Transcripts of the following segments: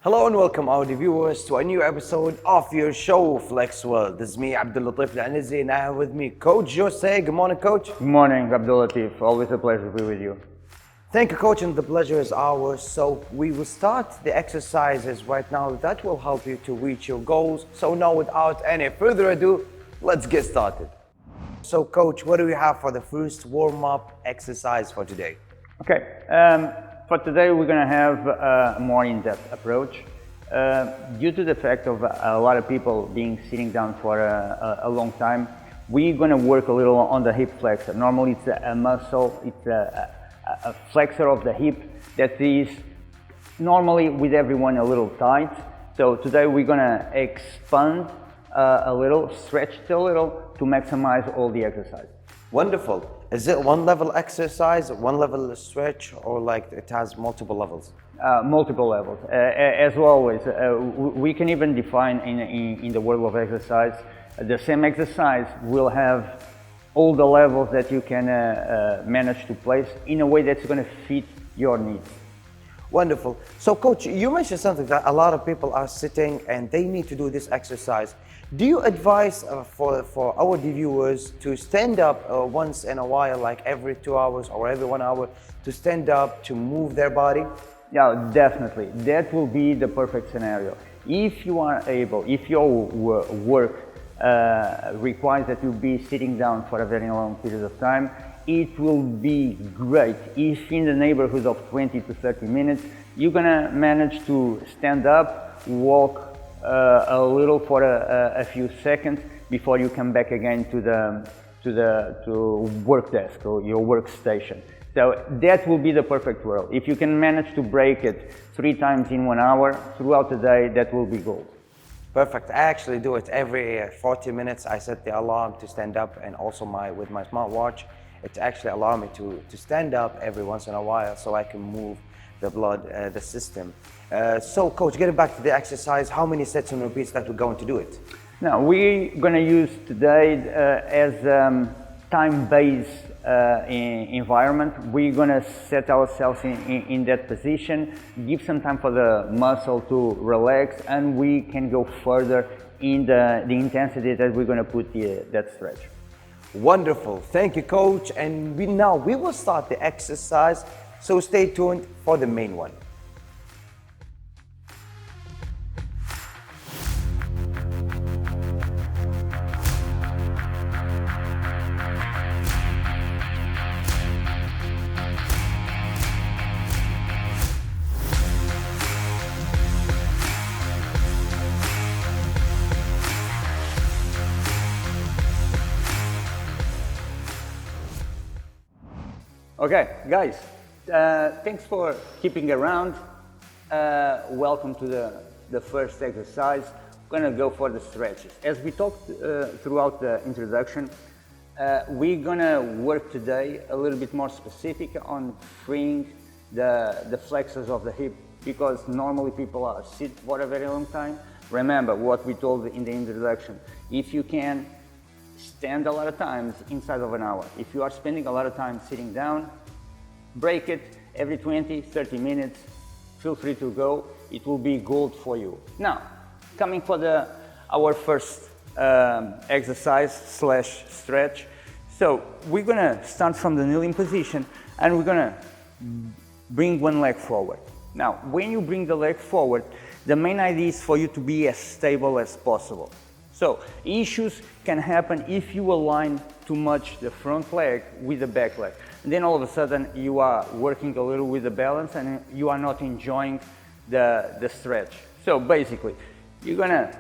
Hello and welcome our viewers to a new episode of your show Flex World. This is me Abdul Latif Al-Anizi and I have with me Coach Jose. Good morning, Coach. Good morning, Abdul Latif. Always a pleasure to be with you. Thank you, Coach, and the pleasure is ours. So we will start the exercises right now that will help you to reach your goals. So now without any further ado, let's get started. So Coach, what do we have for the first warm-up exercise for today? Okay, for today we're going to have a more in-depth approach. Due to the fact of a lot of people being sitting down for a long time, we're going to work a little on the hip flexor. Normally it's a muscle, it's a flexor of the hip that is normally with everyone a little tight. So today we're going to expand a little, stretch it a little to maximize all the exercise. Wonderful. Is it one level exercise, one level stretch, or like it has multiple levels? Multiple levels. As always, we can even define in the world of exercise, the same exercise will have all the levels that you can manage to place in a way that's going to fit your needs. Wonderful. So Coach, you mentioned something that a lot of people are sitting and they need to do this exercise. Do you advise for our viewers to stand up once in a while, like every 2 hours or every 1 hour, to stand up, to move their body? Yeah, definitely. That will be the perfect scenario. If you are able, if your work requires that you be sitting down for a very long period of time, it will be great if in the neighborhood of 20 to 30 minutes you're gonna manage to stand up, walk a little for a few seconds before you come back again to work desk or your workstation. So that will be the perfect world. If you can manage to break it 3 times in 1 hour throughout the day, that will be gold. Perfect. I actually do it every 40 minutes. I set the alarm to stand up, and also with my smartwatch, it actually allows me to stand up every once in a while so I can move the blood, the system. So Coach, getting back to the exercise, how many sets and repeats that we're going to do it? Now, we're going to use today as time-based environment. We're going to set ourselves in that position, give some time for the muscle to relax, and we can go further in the intensity that we're going to put that stretch. Wonderful. Thank you, Coach. And now we will start the exercise, so stay tuned for the main one. Okay, guys, thanks for keeping around. Welcome to the first exercise. We're gonna go for the stretches. As we talked throughout the introduction, we're gonna work today a little bit more specific on freeing the flexors of the hip, because normally people are sit for a very long time. Remember what we told in the introduction. If you can stand a lot of times inside of an hour. If you are spending a lot of time sitting down, break it every 20, 30 minutes. Feel free to go. It will be gold for you. Now, coming for our first exercise / stretch. So we're gonna start from the kneeling position and we're gonna bring one leg forward. Now, when you bring the leg forward, the main idea is for you to be as stable as possible. So issues can happen if you align too much the front leg with the back leg. And then all of a sudden you are working a little with the balance and you are not enjoying the stretch. So basically, you're gonna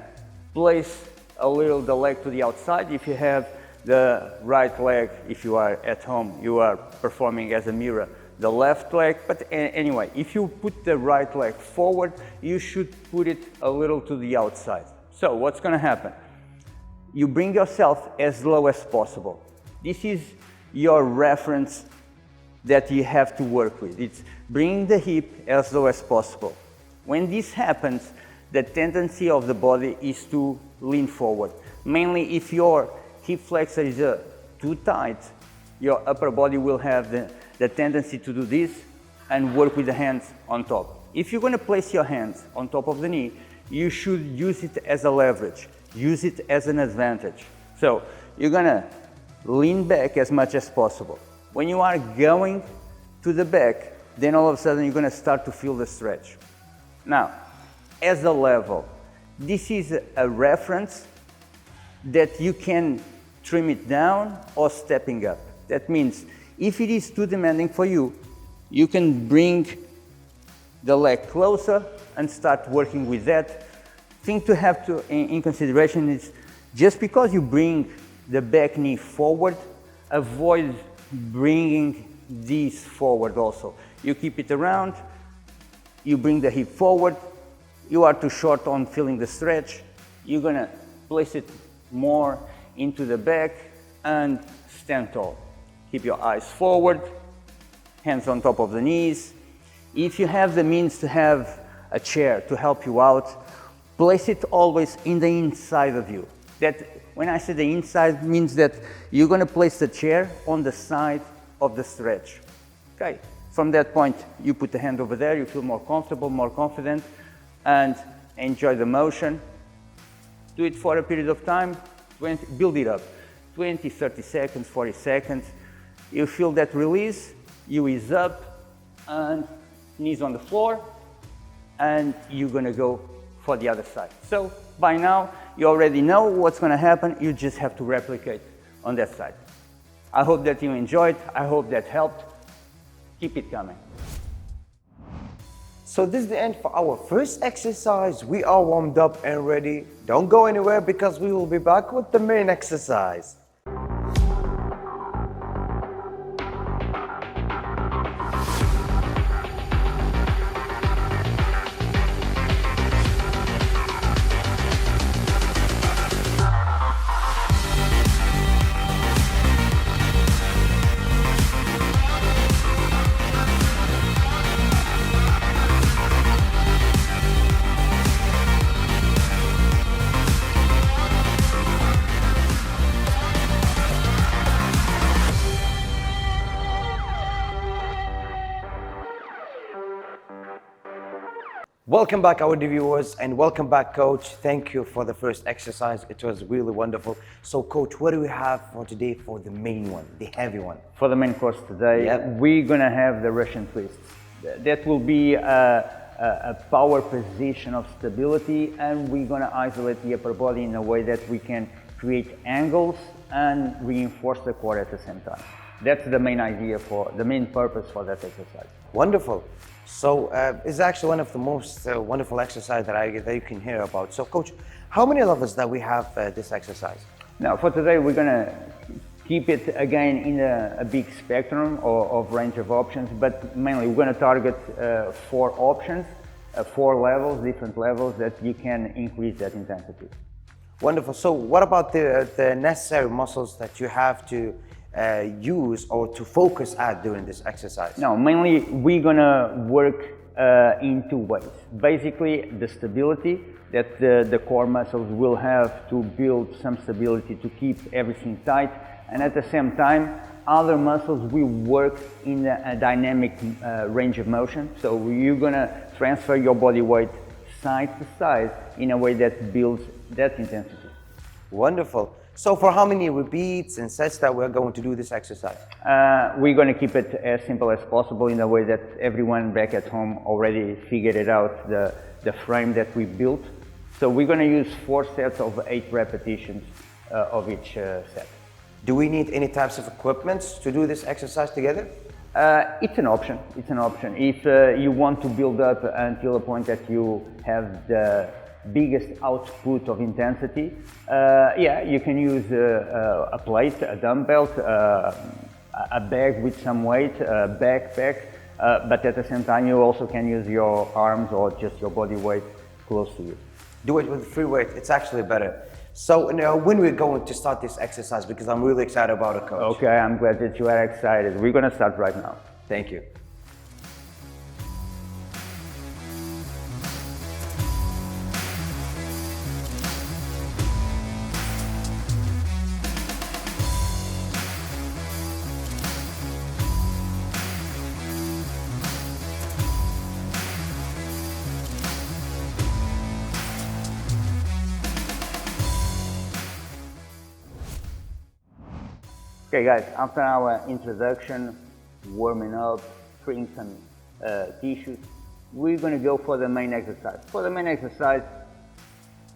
place a little the leg to the outside. If you have the right leg, if you are at home, you are performing as a mirror, the left leg. But anyway, if you put the right leg forward, you should put it a little to the outside. So what's gonna happen? You bring yourself as low as possible. This is your reference that you have to work with. It's bring the hip as low as possible. When this happens, the tendency of the body is to lean forward. Mainly if your hip flexor is too tight, your upper body will have the tendency to do this and work with the hands on top. If you're going to place your hands on top of the knee, you should use it as a leverage, use it as an advantage. So you're going to lean back as much as possible. When you are going to the back, then all of a sudden you're going to start to feel the stretch. Now, as a level, this is a reference that you can trim it down or stepping up. That means if it is too demanding for you, you can bring the leg closer and start working with that. Thing to have in consideration is just because you bring the back knee forward, avoid bringing these forward also. You keep it around, you bring the hip forward, you are too short on feeling the stretch, you're gonna place it more into the back and stand tall. Keep your eyes forward, hands on top of the knees. If you have the means to have a chair to help you out, place it always in the inside of you. That, when I say the inside, means that you're going to place the chair on the side of the stretch. Okay, from that point, you put the hand over there, you feel more comfortable, more confident, and enjoy the motion. Do it for a period of time, build it up. 20, 30 seconds, 40 seconds. You feel that release, you ease up, and knees on the floor, and you're gonna go for the other side. So by now, you already know what's gonna happen, you just have to replicate on that side. I hope that you enjoyed, I hope that helped. Keep it coming. So this is the end for our first exercise. We are warmed up and ready. Don't go anywhere because we will be back with the main exercise. Welcome back, our viewers, and welcome back, Coach. Thank you for the first exercise. It was really wonderful. So, Coach, what do we have for today for the main one, the heavy one? For the main course today, we're gonna have the Russian twists. That will be a power position of stability, and we're gonna isolate the upper body in a way that we can create angles and reinforce the core at the same time. That's the main idea the main purpose for that exercise. Wonderful. So it's actually one of the most wonderful exercises that you can hear about. So, Coach, how many levels that we have this exercise? Now, for today, we're gonna keep it again in a big spectrum of range of options, but mainly we're gonna target 4 options, 4 levels, different levels that you can increase that intensity. Wonderful. So what about the necessary muscles that you have to use or to focus at during this exercise? No, mainly we're gonna work in 2 ways. Basically, the stability that the core muscles will have to build some stability to keep everything tight, and at the same time, other muscles will work in a dynamic range of motion. So you're gonna transfer your body weight side to side in a way that builds that intensity. Wonderful. So for how many repeats and sets that we're going to do this exercise? We're going to keep it as simple as possible in a way that everyone back at home already figured it out, the frame that we built. So we're going to use 4 sets of 8 repetitions of each set. Do we need any types of equipment to do this exercise together? It's an option. It's an option. If you want to build up until a point that you have the biggest output of intensity, yeah, you can use a plate, a dumbbell, a bag with some weight, a backpack, but at the same time you also can use your arms or just your body weight close to you. Do it with free weight, it's actually better. So now when we're going to start this exercise, because I'm really excited about it, Coach. Okay, I'm glad that you are excited. We're going to start right now. Thank you. Okay guys, after our introduction, warming up, freeing some tissues, we're going to go for the main exercise. For the main exercise,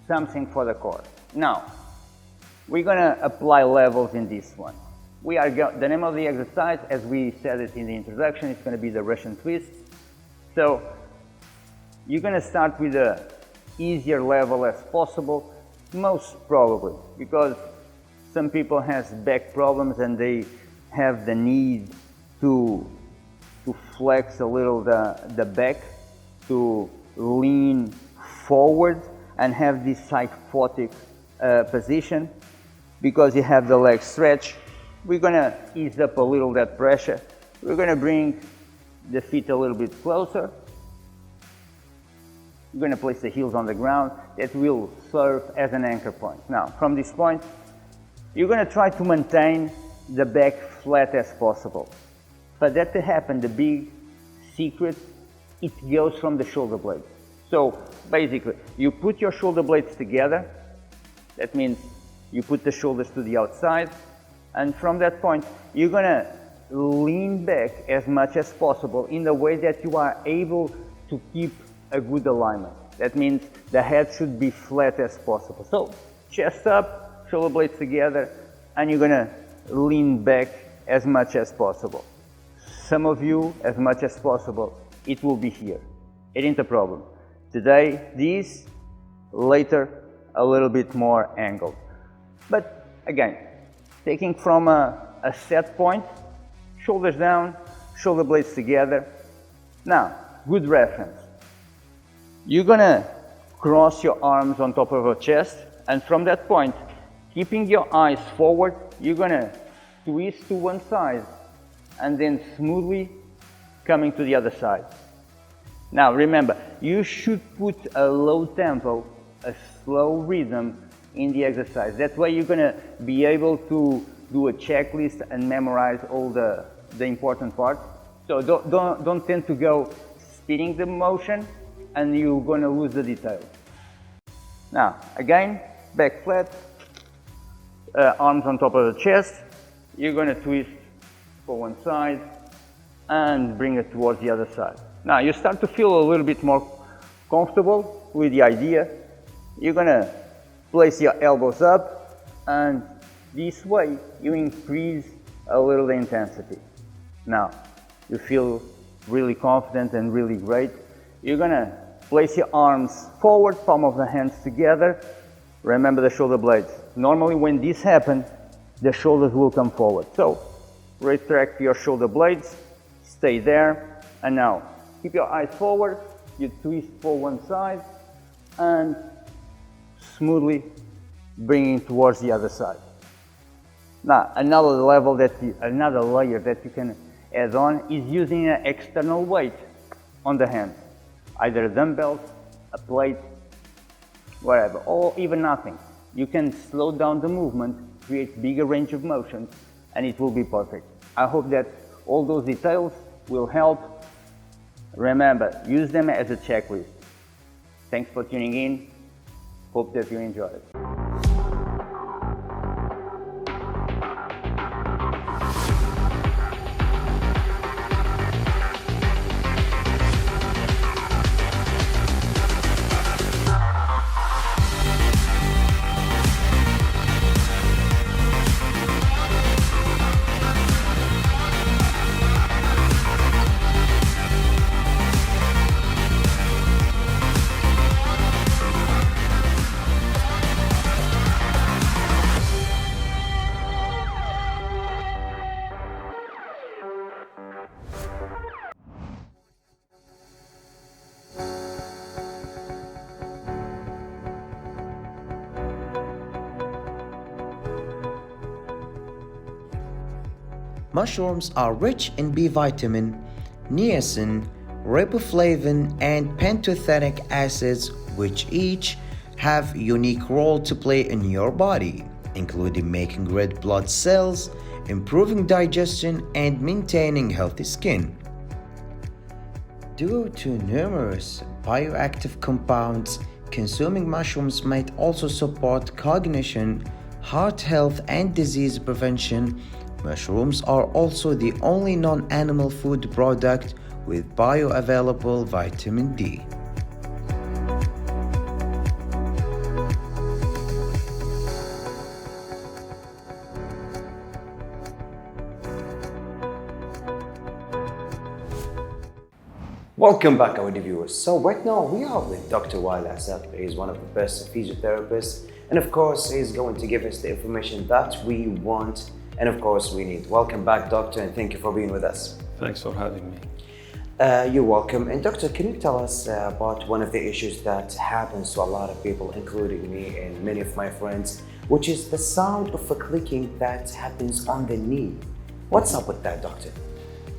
something for the core. Now, we're going to apply levels in this one. The name of the exercise, as we said it in the introduction, is going to be the Russian twist. So, you're going to start with the easier level as possible, most probably, because some people have back problems and they have the need to flex a little the back, to lean forward and have this kyphotic position because you have the leg stretch. We're going to ease up a little that pressure. We're going to bring the feet a little bit closer. We're going to place the heels on the ground. That will serve as an anchor point. Now, from this point, you're going to try to maintain the back flat as possible. For that to happen, the big secret, it goes from the shoulder blades. So basically, you put your shoulder blades together. That means you put the shoulders to the outside. And from that point, you're going to lean back as much as possible in the way that you are able to keep a good alignment. That means the head should be flat as possible. So chest up, shoulder blades together, and you're going to lean back as much as possible. Some of you, as much as possible, it will be here. It ain't a problem. Today, this, later, a little bit more angled. But again, taking from a set point, shoulders down, shoulder blades together. Now, good reference. You're gonna cross your arms on top of your chest, and from that point, keeping your eyes forward, you're gonna twist to one side and then smoothly coming to the other side. Now remember, you should put a low tempo, a slow rhythm in the exercise. That way you're gonna be able to do a checklist and memorize all the important parts. So don't tend to go speeding the motion and you're gonna lose the details. Now, again, back flat, arms on top of the chest. You're gonna twist for one side and bring it towards the other side. Now, you start to feel a little bit more comfortable with the idea. You're gonna place your elbows up, and this way you increase a little the intensity. Now, you feel really confident and really great. You're gonna place your arms forward, palm of the hands together. Remember the shoulder blades. Normally when this happens, the shoulders will come forward. So, retract your shoulder blades, stay there, and now keep your eyes forward, you twist for one side, and smoothly bringing towards the other side. Now, another layer that you can add on is using an external weight on the hands, either dumbbells, a plate, whatever, or even nothing. You can slow down the movement, create bigger range of motion, and it will be perfect. I hope that all those details will help. Remember, use them as a checklist. Thanks for tuning in. Hope that you enjoyed it. Mushrooms are rich in B vitamin, niacin, riboflavin, and pantothenic acids, which each have unique role to play in your body, including making red blood cells, improving digestion, and maintaining healthy skin. Due to numerous bioactive compounds, consuming mushrooms might also support cognition, heart health, and disease prevention Mushrooms are also the only non-animal food product with bioavailable vitamin D. Welcome back, our viewers. So right now we are with Dr. Wael Asad. He is one of the best physiotherapists, and of course he's going to give us the information that we want and of course we need. Welcome back, Doctor, and thank you for being with us. Thanks for having me. You're welcome. And Doctor, can you tell us about one of the issues that happens to a lot of people, including me and many of my friends, which is the sound of a clicking that happens on the knee? What's up with that, Doctor?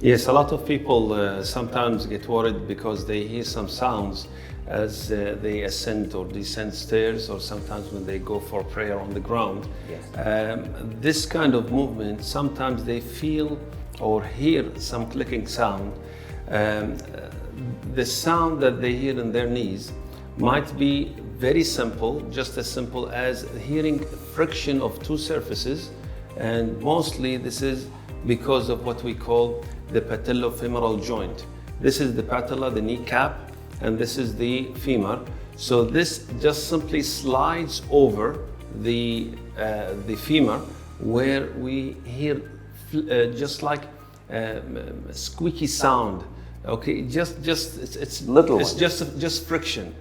Yes, a lot of people sometimes get worried because they hear some sounds as they ascend or descend stairs, or sometimes when they go for prayer on the ground. Yes. This kind of movement, sometimes they feel or hear some clicking sound. The sound that they hear in their knees might be very simple, just as simple as hearing friction of two surfaces, and mostly this is because of what we call the patellofemoral joint. This is the patella, the kneecap, and this is the femur. So this just simply slides over the femur, where we hear just like squeaky sound. Okay, it's Little it's one. just friction.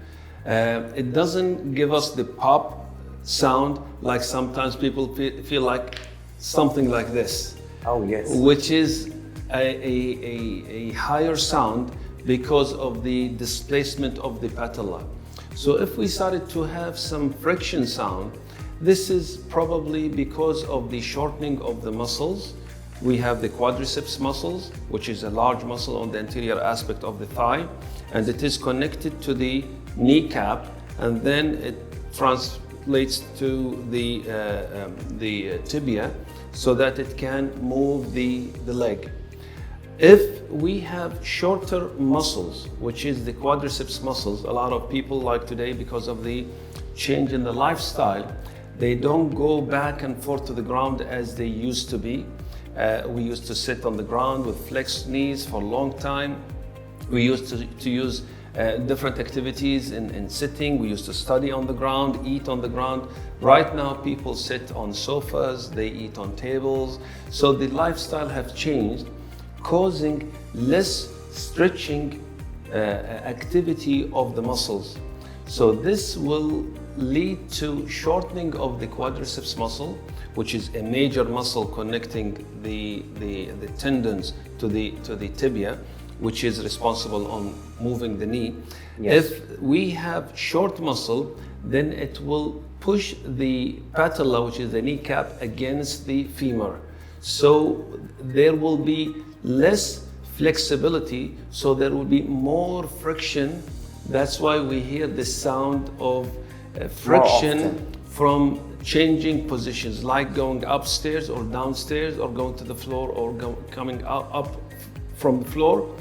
It doesn't give us the pop sound like sometimes people feel like something like this. Oh, yes. Which is a higher sound because of the displacement of the patella. So if we started to have some friction sound, this is probably because of the shortening of the muscles. We have the quadriceps muscles, which is a large muscle on the anterior aspect of the thigh, and it is connected to the kneecap, and then it translates to the tibia so that it can move the leg. If we have shorter muscles, which is the quadriceps muscles, a lot of people like today, because of the change in the lifestyle, they don't go back and forth to the ground as they used to be. We used to sit on the ground with flexed knees for a long time. We used to use different activities in sitting. We used to study on the ground, eat on the ground. Right now, people sit on sofas, they eat on tables. So the lifestyle have changed, causing less stretching activity of the muscles. So this will lead to shortening of the quadriceps muscle, which is a major muscle connecting the tendons to the tibia, which is responsible on moving the knee. Yes. If we have short muscle, then it will push the patella, which is the kneecap, against the femur. So there will be less flexibility, so there will be more friction. That's why we hear the sound of friction from changing positions, like going upstairs or downstairs, or going to the floor, or coming up from the floor.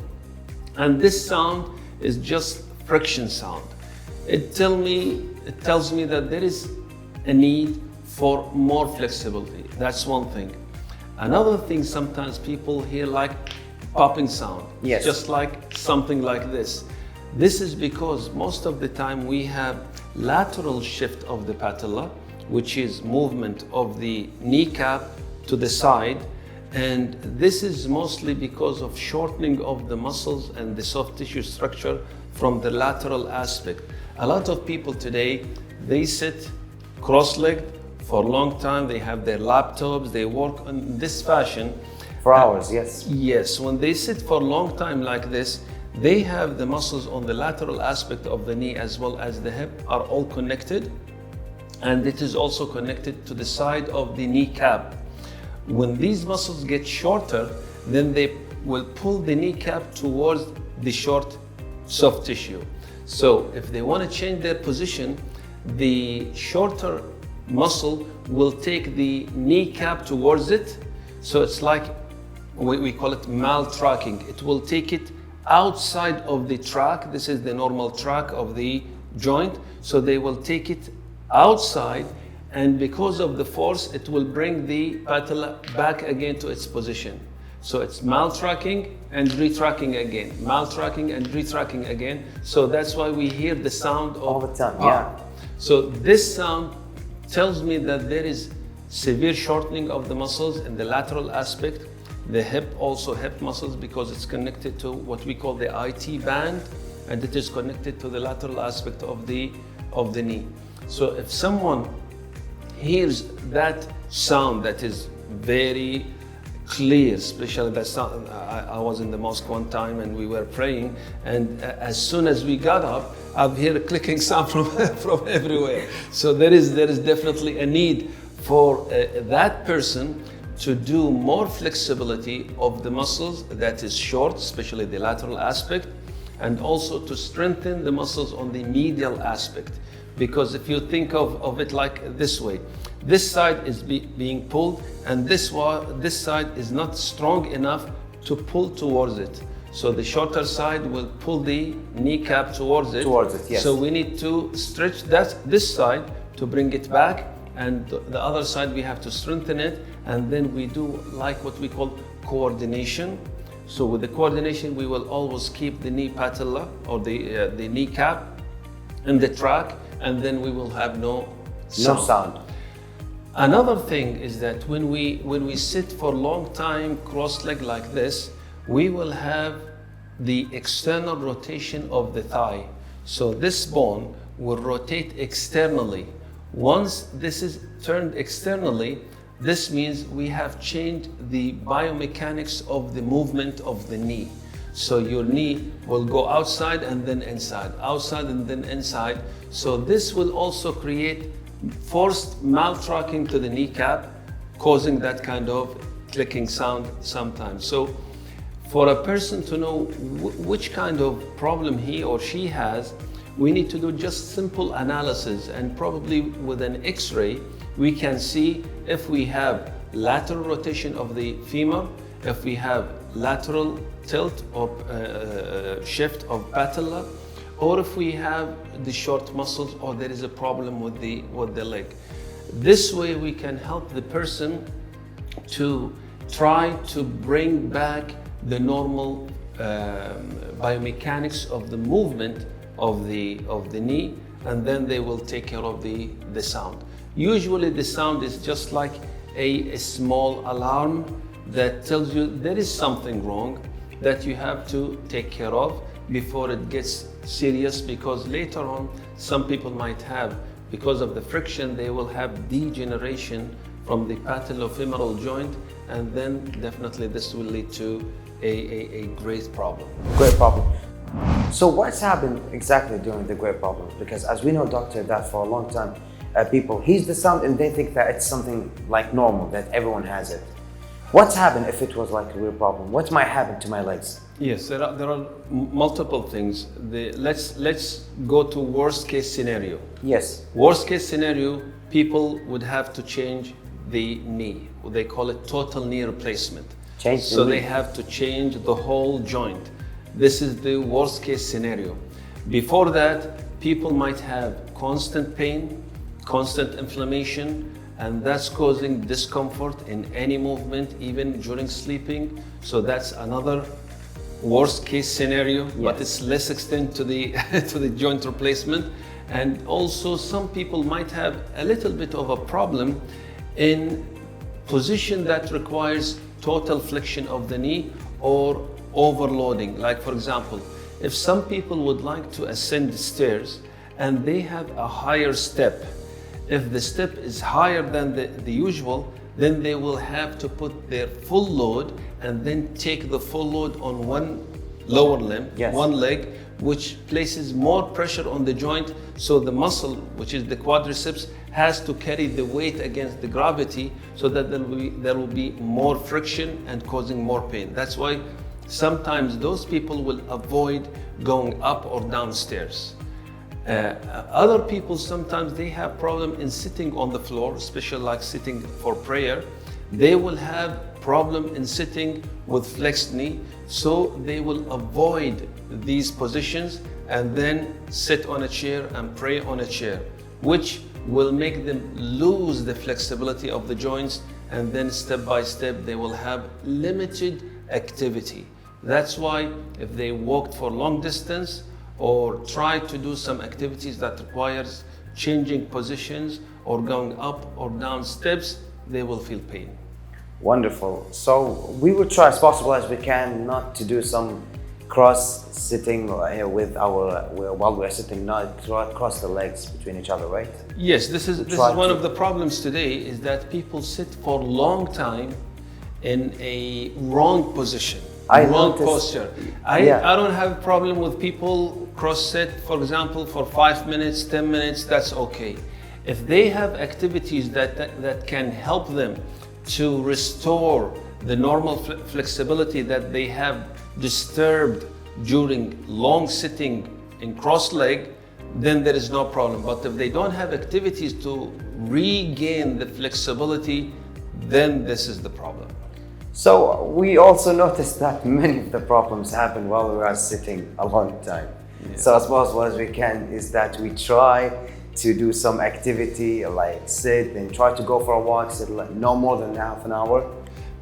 And this sound is just friction sound. It tells me that there is a need for more flexibility. That's one thing. Another thing, sometimes people hear like popping sound. Yes. Just like something like this. This is because most of the time we have lateral shift of the patella, which is movement of the kneecap to the side. And this is mostly because of shortening of the muscles and the soft tissue structure from the lateral aspect. A lot of people today, they sit cross-legged for a long time. They have their laptops, they work in this fashion. For hours, yes. Yes, when they sit for a long time like this, they have the muscles on the lateral aspect of the knee as well as the hip are all connected. And it is also connected to the side of the kneecap. When these muscles get shorter, then they will pull the kneecap towards the short soft tissue. So if they want to change their position, the shorter muscle will take the kneecap towards it. So it's like, we call it maltracking. It will take it outside of the track. This is the normal track of the joint. So they will take it outside, and because of the force, it will bring the patella back again to its position. So it's maltracking and retracking again, maltracking and retracking again. So that's why we hear the sound of All the time, yeah. So this sound tells me that there is severe shortening of the muscles in the lateral aspect, the hip, also hip muscles, because it's connected to what we call the IT band, and it is connected to the lateral aspect of the knee. So if someone hears that sound that is very clear, especially that sound, I was in the mosque one time and we were praying, and as soon as we got up, I've heard a clicking sound from everywhere. So there is definitely a need for that person to do more flexibility of the muscles that is short, especially the lateral aspect, and also to strengthen the muscles on the medial aspect. Because if you think of it like this way, this side is being pulled, and this side is not strong enough to pull towards it. So the shorter side will pull the kneecap towards it. Towards it, yes. So we need to stretch this side to bring it back, and the other side we have to strengthen it, and then we do like what we call coordination. So with the coordination, we will always keep the knee patella or the kneecap in the track, and then we will have no sound. Another thing is that when we sit for a long time cross-legged like this, we will have the external rotation of the thigh. So this bone will rotate externally. Once this is turned externally, this means we have changed the biomechanics of the movement of the knee. So your knee will go outside and then inside, outside and then inside. So this will also create forced maltracking to the kneecap, causing that kind of clicking sound sometimes. So for a person to know which kind of problem he or she has, we need to do just simple analysis, and probably with an X-ray, we can see if we have lateral rotation of the femur, if we have lateral tilt or shift of patella, or if we have the short muscles, or there is a problem with the leg. This way we can help the person to try to bring back the normal biomechanics of the movement of the knee, and then they will take care of the sound. Usually the sound is just like a small alarm that tells you there is something wrong that you have to take care of before it gets serious, because later on some people might have, because of the friction, they will have degeneration from the patellofemoral joint, and then definitely this will lead to a great problem. Great problem. So what's happened exactly during the great problems? Because as we know, doctor, that for a long time, people hear the sound and they think that it's something like normal, that everyone has it. What's happened if it was like a real problem? What might happen to my legs? Yes, there are multiple things. Let's go to worst case scenario. Yes. Worst case scenario, people would have to change the knee. They call it total knee replacement. So they have to change the whole joint. This is the worst case scenario. Before that, people might have constant pain, constant inflammation, and that's causing discomfort in any movement, even during sleeping. So that's another worst case scenario, but it's less extent to the to the joint replacement. And also some people might have a little bit of a problem in position that requires total flexion of the knee or overloading. Like for example, if some people would like to ascend the stairs and they have a higher step, if the step is higher than the usual, then they will have to put their full load and then take the full load on one lower limb, one leg, which places more pressure on the joint. So the muscle, which is the quadriceps, has to carry the weight against the gravity, so that there will be more friction and causing more pain. That's why sometimes those people will avoid going up or downstairs. Other people, sometimes they have problem in sitting on the floor, especially like sitting for prayer. They will have problem in sitting with flexed knee, so they will avoid these positions and then sit on a chair and pray on a chair, which will make them lose the flexibility of the joints, and then step by step they will have limited activity. That's why if they walked for long distance or try to do some activities that requires changing positions or going up or down steps, they will feel pain. Wonderful. So we will try as possible as we can not to do some cross sitting with our while we're sitting, not cross the legs between each other, right? Yes, this is one of the problems today, is that people sit for a long time in a wrong position, wrong posture. I don't have a problem with people cross sit, for example, for 5 minutes, 10 minutes, that's okay. If they have activities that can help them to restore the normal flexibility that they have disturbed during long sitting in cross leg, then there is no problem. But if they don't have activities to regain the flexibility, then this is the problem. So we also noticed that many of the problems happen while we are sitting a long time. Yeah. So as possible as we can is that we try to do some activity like sit and try to go for a walk, sit no more than half an hour.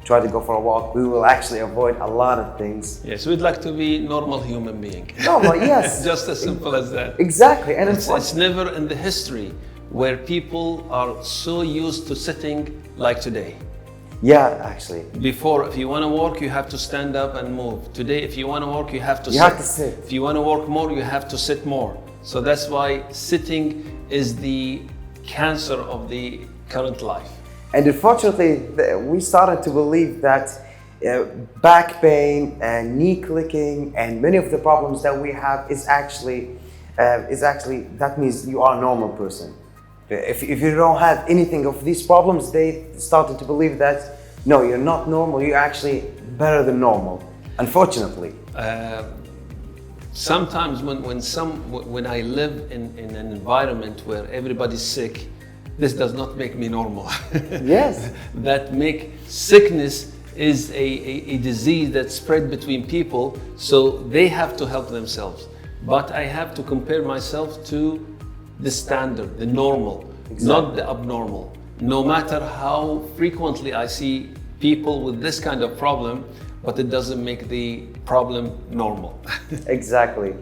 Try to go for a walk. We will actually avoid a lot of things. Yes, we'd like to be normal human being. Normal, yes. Just as simple as that. Exactly. And it's never in the history where people are so used to sitting like today. Yeah, actually. Before, if you want to walk, you have to stand up and move. Today, if you want to walk, you have to sit. You have to sit. If you want to work more, you have to sit more. So that's why sitting is the cancer of the current life. And unfortunately, we started to believe that back pain and knee clicking and many of the problems that we have is actually that means you are a normal person. If you don't have anything of these problems, they started to believe that no, you're not normal. You're actually better than normal. Unfortunately. Sometimes when I live in an environment where everybody's sick, this does not make me normal. Yes. That make sickness is a disease that spread between people, so they have to help themselves. But I have to compare myself to the standard, the normal, not the abnormal. No matter how frequently I see people with this kind of problem, but it doesn't make the problem normal. Exactly.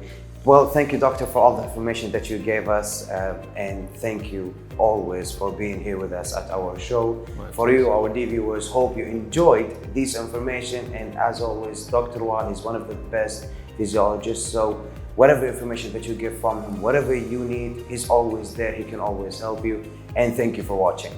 Well, thank you, doctor, for all the information that you gave us, and thank you always for being here with us at our show. For you, our dear viewers, hope you enjoyed this information, and as always, Dr. Juan is one of the best physiologists, so whatever information that you get from him, whatever you need, he's always there, he can always help you, and thank you for watching.